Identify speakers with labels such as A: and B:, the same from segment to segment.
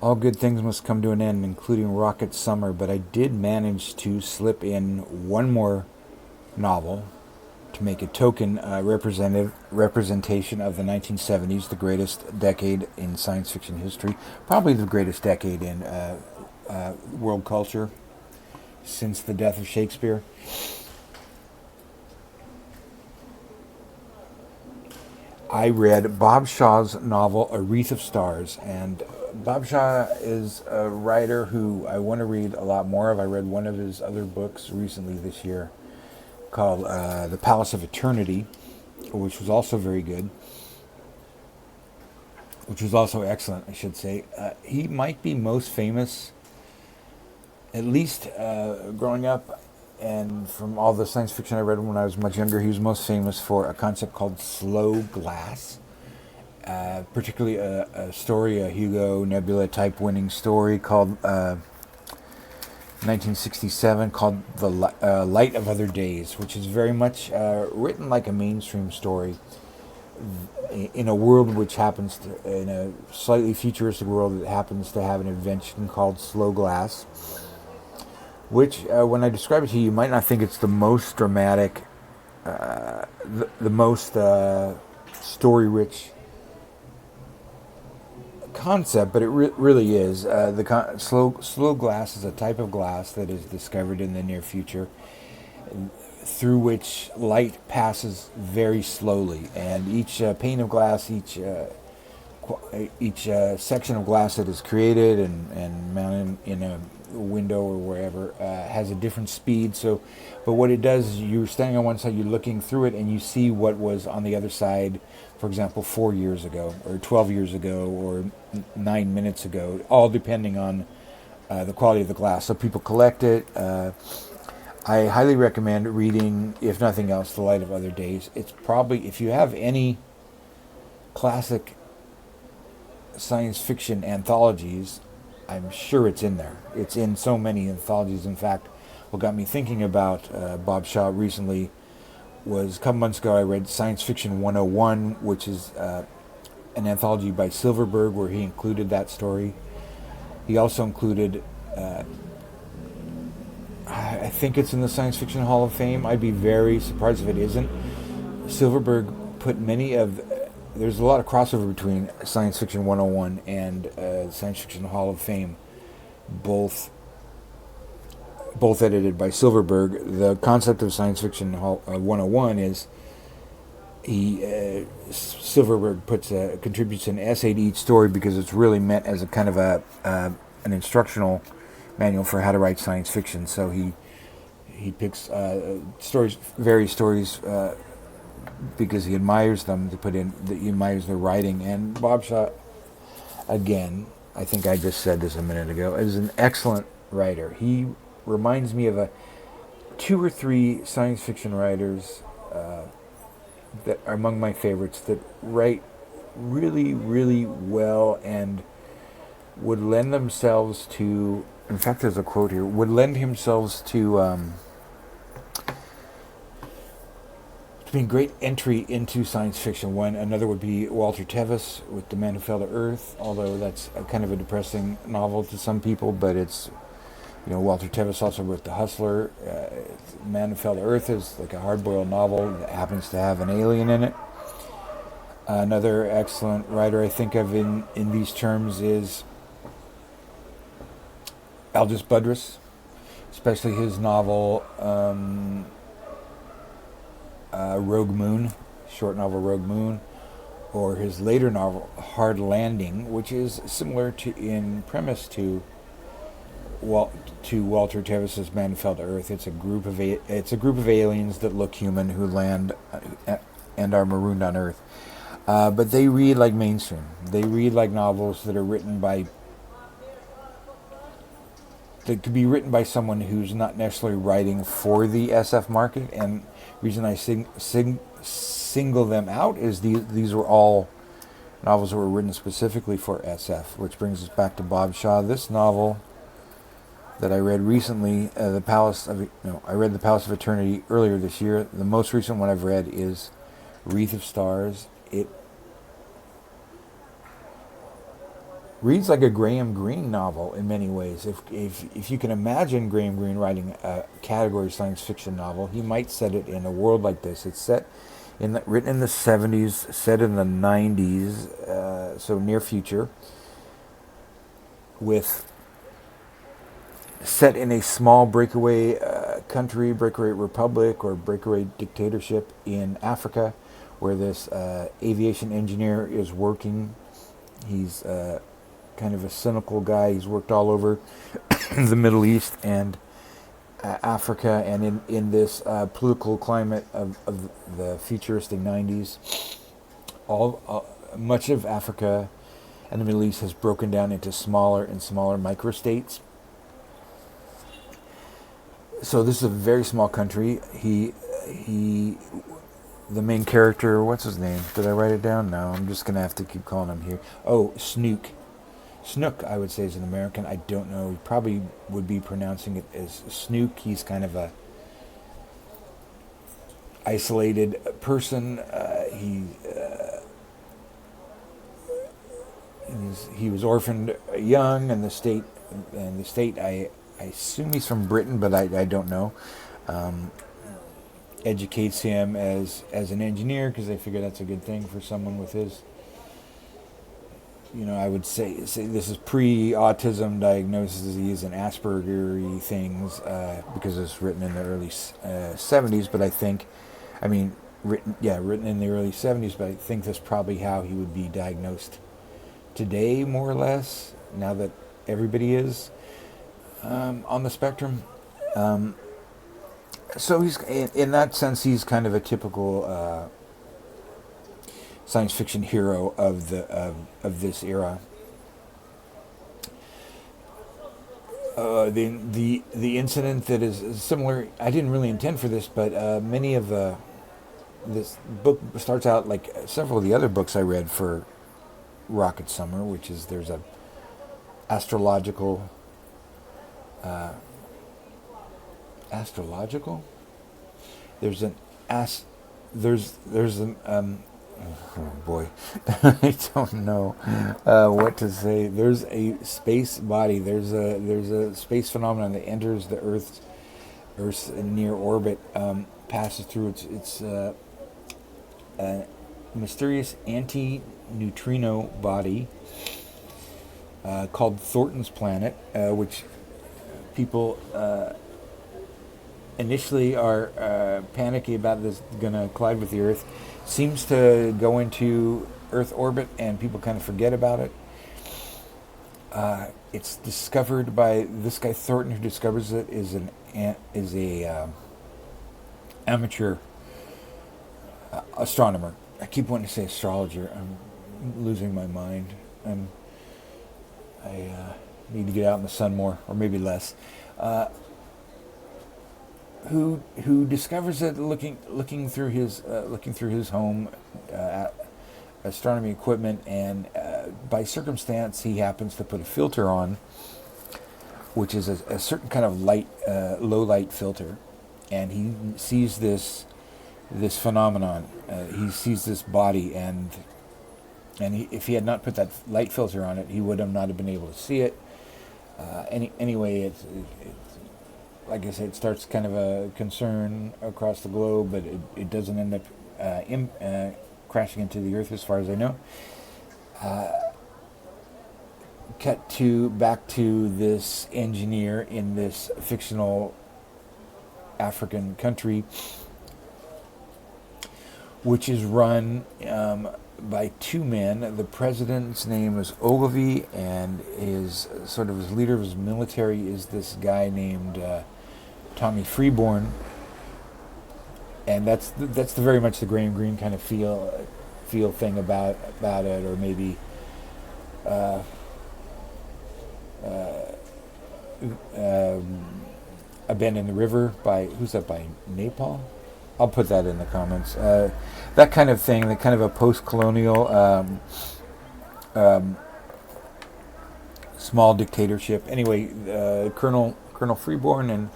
A: All good things must come to an end, including Rocket Summer, but I did manage to slip in one more novel to make a token representation of the 1970s, the greatest decade in science fiction history, probably the greatest decade in world culture since the death of Shakespeare. I read Bob Shaw's novel A Wreath of Stars, and Bob Shaw is a writer who I want to read a lot more of. I read one of his other books recently this year called The Palace of Eternity, which was also very good, which was also excellent, I should say. He might be most famous, at least growing up, and from all the science fiction I read when I was much younger, he was most famous for a concept called slow glass. Particularly a story, a Hugo Nebula type winning story called 1967 called The Light of Other Days, which is very much written like a mainstream story in a world which happens to, in a slightly futuristic world that happens to have an invention called slow glass, which when I describe it to you, you might not think it's the most dramatic, the most story-rich concept, but it really is. Slow glass is a type of glass that is discovered in the near future, through which light passes very slowly, and each pane of glass, each section of glass that is created and mounted in a window or wherever has a different speed. So, but what it does is you're standing on one side, you're looking through it, and you see what was on the other side. For example, 4 years ago, or 12 years ago, or 9 minutes ago, all depending on the quality of the glass. So people collect it. I highly recommend reading, if nothing else, The Light of Other Days. It's probably, if you have any classic science fiction anthologies, I'm sure it's in there. It's in so many anthologies. In fact, what got me thinking about Bob Shaw recently was a couple months ago I read Science Fiction 101, which is an anthology by Silverberg where he included that story. He also included, I think it's in the Science Fiction Hall of Fame. I'd be very surprised if it isn't. Silverberg put many of, there's a lot of crossover between Science Fiction 101 and Science Fiction Hall of Fame, both edited by Silverberg. The concept of Science Fiction 101 is Silverberg contributes an essay to each story because it's really meant as a kind of an instructional manual for how to write science fiction. So he picks various stories because he admires them to put in. He admires their writing. And Bob Shaw, again, I think I just said this a minute ago, is an excellent writer. He reminds me of 2 or 3 science fiction writers that are among my favorites that write really, really well and would lend themselves to, in fact there's a quote here, would lend themselves to being great entry into science fiction. Another would be Walter Tevis with The Man Who Fell to Earth, although that's a kind of a depressing novel to some people, but it's, Walter Tevis also wrote The Hustler. Man Who Fell to Earth is like a hard-boiled novel that happens to have an alien in it. Another excellent writer I think of in these terms is Algis Budrys, especially his novel Rogue Moon, short novel Rogue Moon, or his later novel Hard Landing, which is similar in premise to Walter Tevis's Man Who Fell to Earth. It's a group of aliens that look human who land and are marooned on Earth. But they read like mainstream. They read like novels that are written that could be written by someone who's not necessarily writing for the SF market. And the reason I single them out is these were all novels that were written specifically for SF, which brings us back to Bob Shaw. This novel that I read recently, I read The Palace of Eternity earlier this year. The most recent one I've read is WREATH of Stars. reads like a Graham Greene novel in many ways. If you can imagine Graham Greene writing a category science fiction novel, he might set it in a world like this. It's set written in the 70s, set in the 90s, so near future, with set in a small breakaway country, breakaway republic, or breakaway dictatorship in Africa, where this aviation engineer is working. He's kind of a cynical guy. He's worked all over the Middle East and Africa, and in this political climate of the futuristic 90s, much of Africa and the Middle East has broken down into smaller and smaller microstates. So this is a very small country. The main character, what's his name? Did I write it down? No, I'm just going to have to keep calling him here. Oh, Snook. Snook, I would say, is an American. I don't know. He probably would be pronouncing it as Snook. He's kind of a isolated person. He was orphaned young, and the state, I assume he's from Britain, but I don't know. Educates him as an engineer because they figure that's a good thing for someone with his. I would say this is pre-autism diagnosis. He is an Asperger things because it's written in the early 70s. But written in the early 70s. But I think that's probably how he would be diagnosed today, more or less. Now that everybody is on the spectrum, so he's in that sense he's kind of a typical science fiction hero of this era. The incident that is similar, I didn't really intend for this, but many of this book starts out like several of the other books I read for Rocket Summer, which is there's a astrological. There's an oh boy, I don't know what to say. There's a space body. There's a space phenomenon that enters the Earth's near orbit, passes through its mysterious anti-neutrino body called Thornton's planet, which people initially are panicky about this going to collide with the Earth. Seems to go into Earth orbit, and people kind of forget about it. It's discovered by this guy Thornton, who discovers it is a amateur astronomer. I keep wanting to say astrologer. I'm losing my mind. I need to get out in the sun more, or maybe less. Who discovers it looking through his home astronomy equipment, and by circumstance he happens to put a filter on, which is a certain kind of light, low light filter, and he sees this phenomenon. He sees this body, and if he had not put that light filter on it, he would have not have been able to see it. Anyway, it's like I said, it starts kind of a concern across the globe, but it doesn't end up crashing into the Earth, as far as I know. Cut back to this engineer in this fictional African country, which is run by two men. The president's name is Ogilvy, and his leader of his military is this guy named Tommy Freeborn, and that's very much the Graham Greene kind of feel thing about it, or maybe A Bend in the River by Napalm. I'll put that in the comments. That kind of thing, that kind of a post-colonial small dictatorship. Anyway, Colonel Freeborn and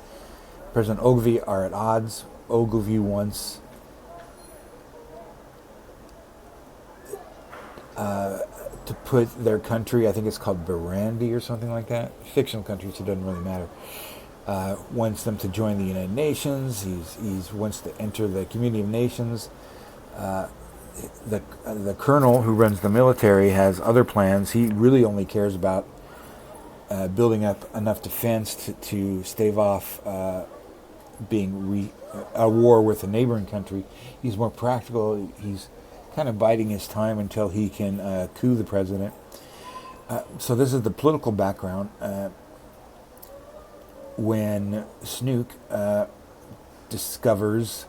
A: President Ogilvy are at odds. Ogilvy wants to to put their country, I think it's called Burundi or something like that, fictional country, so it doesn't really matter. Wants them to join the United Nations. He's wants to enter the Community of Nations. The colonel who runs the military has other plans. He really only cares about building up enough defense to stave off being a war with a neighboring country. He's more practical. He's kind of biding his time until he can coup the president. So this is the political background. When Snook discovers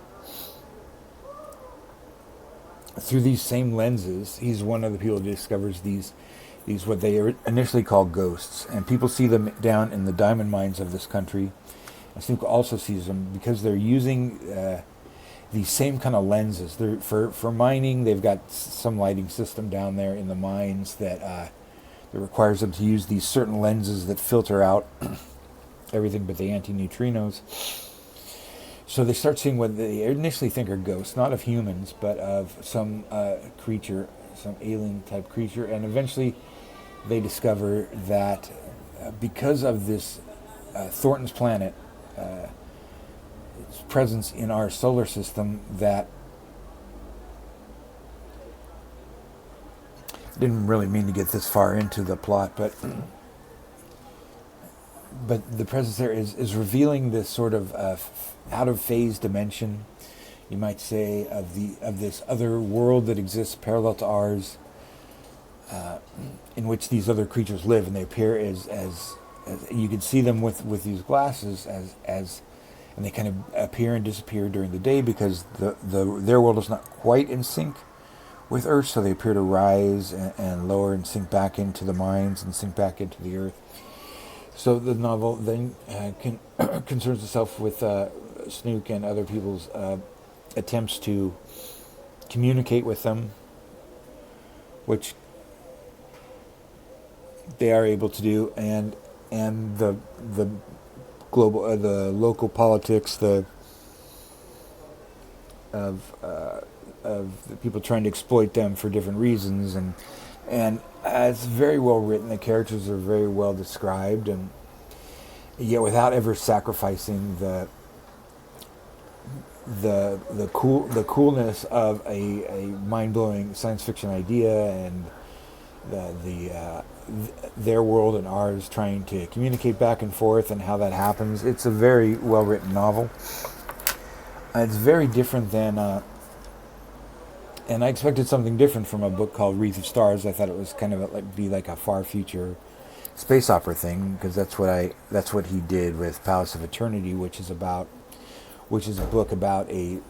A: through these same lenses, he's one of the people who discovers these what they initially call ghosts, and people see them down in the diamond mines of this country. And Snook also sees them because they're using these same kind of lenses. They're, for mining, they've got some lighting system down there in the mines that requires them to use these certain lenses that filter out everything but the anti-neutrinos. So they start seeing what they initially think are ghosts, not of humans, but of some creature, some alien type creature. And eventually they discover that because of this Thornton's planet, its presence in our solar system, that didn't really mean to get this far into the plot, but the presence there is revealing this sort of out of phase dimension, you might say, of this other world that exists parallel to ours, in which these other creatures live, and they appear as you can see them with these glasses as and they kind of appear and disappear during the day because their world is not quite in sync with Earth, so they appear to rise and lower and sink back into the mines and sink back into the Earth. So the novel then concerns itself with Snook and other people's attempts to communicate with them, which they are able to do, and the global, the local politics, of the people trying to exploit them for different reasons, and it's very well written. The characters are very well described, and yet without ever sacrificing the coolness of a mind-blowing science fiction idea and their world and ours trying to communicate back and forth and how that happens. It's a very well written novel. It's very different than and I expected something different from a book called WREATH of Stars. I thought it was kind of be like a far future space opera thing, because that's what he did with Palace of Eternity, which is a book about a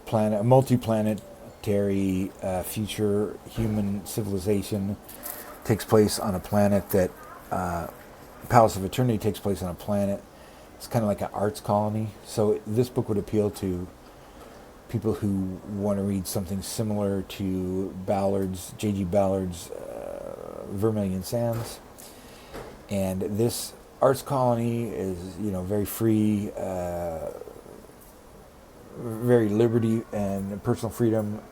A: planet, a multi-planetary future human civilization takes place on a planet that Palace of Eternity takes place on a planet. It's kind of like an arts colony. So this book would appeal to people who want to read something similar to J.G. Ballard's Vermilion Sands. And this arts colony is, very free, very liberty and personal freedom,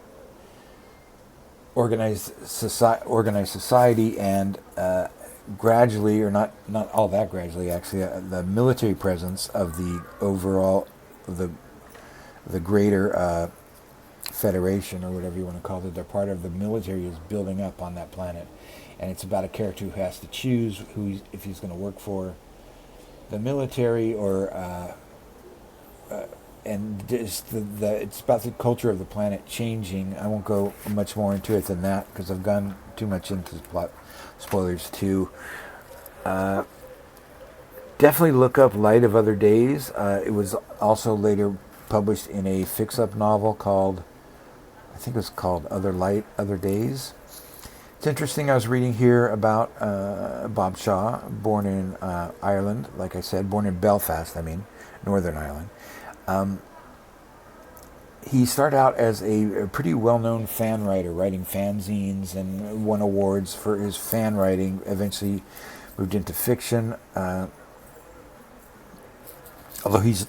A: organized society, and gradually, or not all that gradually, actually, the military presence of the overall, the greater federation, or whatever you want to call it, they're part of the military, is building up on that planet. And it's about a character who has to choose if he's going to work for the military or and just it's about the culture of the planet changing. I won't go much more into it than that because I've gone too much into the plot spoilers too. Definitely look up Light of Other Days. It was also later published in a fix-up novel called, I think it was called Other Light, Other Days. It's interesting. I was reading here about Bob Shaw, born in Ireland, like I said, born in Belfast, Northern Ireland. He started out as a pretty well-known fan writer, writing fanzines, and won awards for his fan writing. Eventually moved into fiction. Although his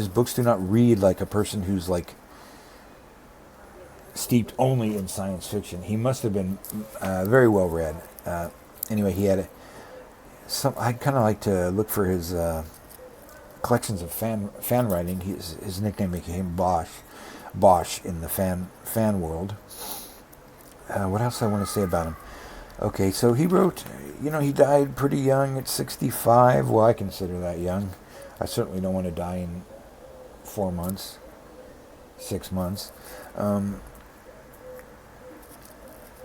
A: books do not read like a person who's like steeped only in science fiction. He must have been very well read. Anyway, he had some. I kind of like to look for his collections of fan writing. His nickname became Bosch in the fan world. What else I want to say about him? Okay, so he wrote. He died pretty young at 65. Well, I consider that young. I certainly don't want to die in 4 months, 6 months.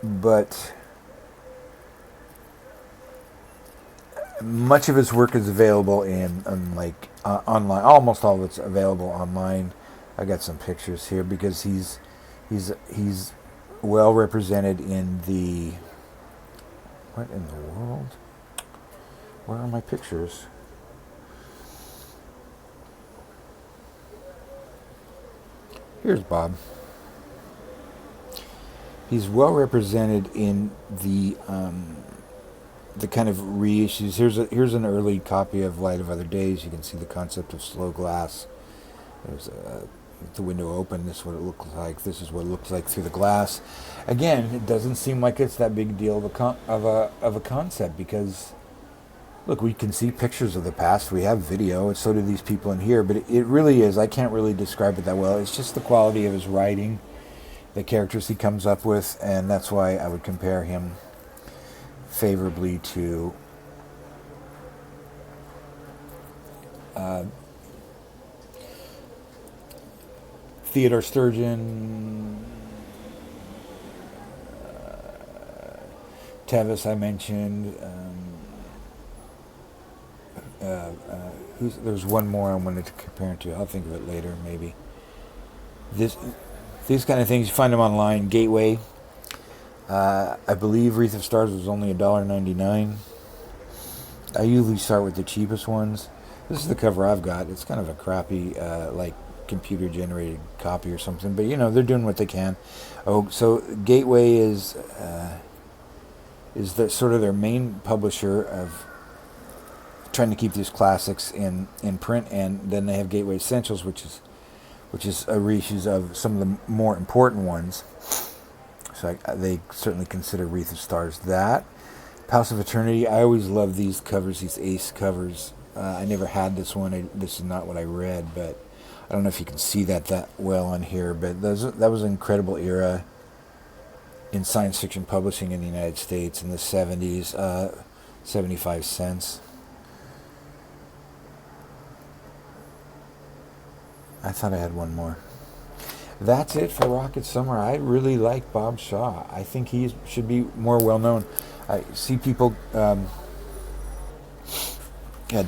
A: But much of his work is available online. Almost all of it's available online. I got some pictures here because he's well represented in the. What in the world? Where are my pictures? Here's Bob. He's well represented in the kind of reissues. Here's an early copy of Light of Other Days. You can see the concept of slow glass. There's the window open. This is what it looks like. This is what it looks like through the glass. Again, it doesn't seem like it's that big deal of a concept because, look, we can see pictures of the past. We have video, and so do these people in here. But it really is. I can't really describe it that well. It's just the quality of his writing, the characters he comes up with, and that's why I would compare him favorably to Theodore, Sturgeon, Tevis I mentioned. There's one more I wanted to compare it to. I'll think of it later, maybe. These kind of things, you find them online. Gateway. I believe Wreath of Stars was only $1.99. I usually start with the cheapest ones. This is the cover I've got. It's kind of a crappy, computer-generated copy or something. But, they're doing what they can. Oh, so Gateway is sort of their main publisher of trying to keep these classics in print. And then they have Gateway Essentials, which is reissues of some of the more important ones. So they certainly consider Wreath of Stars that. House of Eternity, I always love these covers, these ace covers. I never had this one. This is not what I read, but I don't know if you can see that well on here. But that was an incredible era in science fiction publishing in the United States in the 70s. 75 cents. I thought I had one more. That's it for Rocket Summer. I really like Bob Shaw. I think he should be more well known. I see people. Had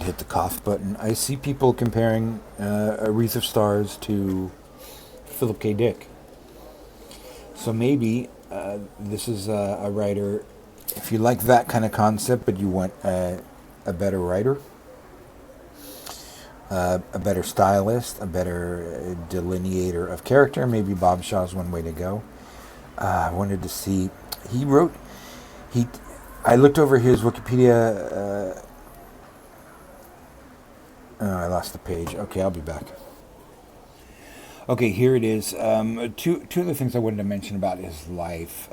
A: to hit the cough button. I see people comparing A Wreath of Stars to Philip K. Dick. So maybe this is a writer. If you like that kind of concept, but you want a better writer. A better stylist, a better delineator of character. Maybe Bob Shaw's one way to go. I wanted to see. I looked over his Wikipedia. I lost the page. Okay, I'll be back. Okay, here it is. Two other things I wanted to mention about his life.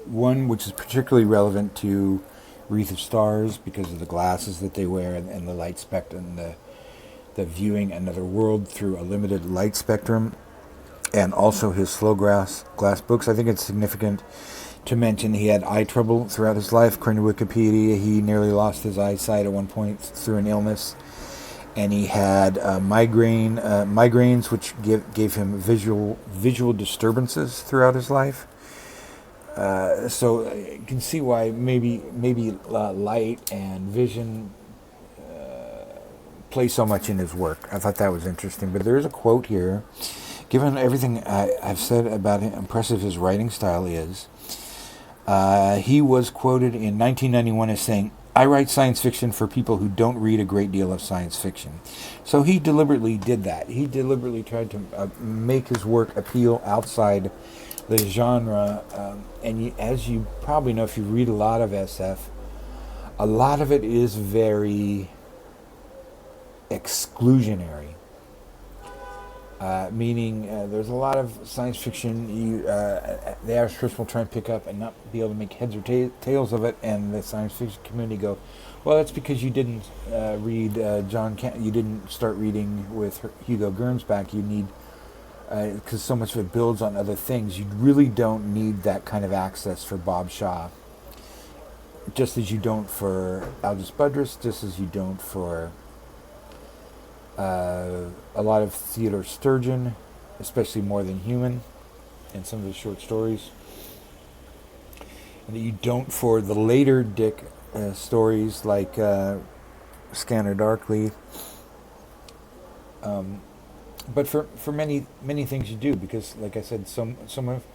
A: One, which is particularly relevant to Wreath of Stars because of the glasses that they wear and the light spectrum, the viewing another world through a limited light spectrum, and also his slow glass books. I think it's significant to mention he had eye trouble throughout his life. According to Wikipedia, he nearly lost his eyesight at one point through an illness, and he had migraines, which gave him visual disturbances throughout his life. So you can see why maybe light and vision play so much in his work. I thought that was interesting. But there is a quote here. Given everything I've said about how impressive his writing style is, he was quoted in 1991 as saying, "I write science fiction for people who don't read a great deal of science fiction." So he deliberately did that. He deliberately tried to make his work appeal outside the genre. As you probably know, if you read a lot of SF, a lot of it is very exclusionary. Meaning there's a lot of science fiction the average person will try and pick up and not be able to make heads or tails of it, and the science fiction community go, well, that's because you didn't read you didn't start reading with Hugo Gernsback. You need, because so much of it builds on other things, you really don't need that kind of access for Bob Shaw. Just as you don't for Algis Budrys, just as you don't for a lot of Theodore Sturgeon, especially More Than Human, and some of his short stories. And that you don't for the later Dick stories like Scanner Darkly. But for many things you do, because like I said, so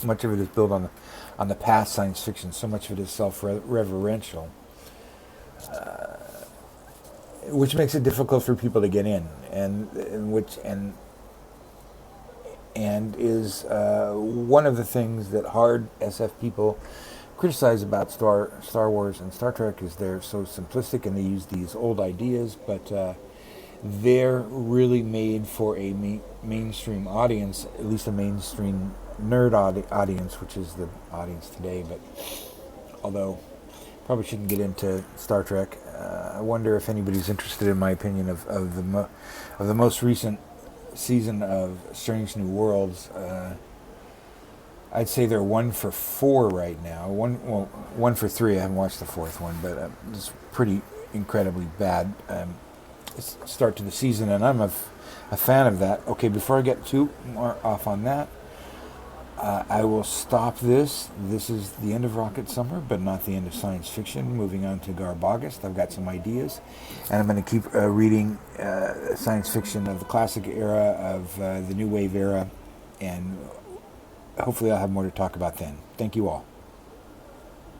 A: much of it is built on the past science fiction. So much of it is self-referential, which makes it difficult for people to get in, and is one of the things that hard SF people criticize about Star Wars and Star Trek, is they're so simplistic and they use these old ideas, but they're really made for a mainstream audience, at least a mainstream nerd audience, which is the audience today. But although probably shouldn't get into Star Trek, I wonder if anybody's interested in my opinion of the most recent season of Strange New Worlds. I'd say they're 1 for 4 right now. 1 for 3. I haven't watched the 4th one, but it's pretty incredibly bad start to the season, and I'm a fan of that. Okay, before I get too more off on that, I will stop this. This is the end of Rocket Summer, but not the end of science fiction. Moving on to Garb August. I've got some ideas, and I'm going to keep reading science fiction of the classic era, of the new wave era, and hopefully I'll have more to talk about then. Thank you all.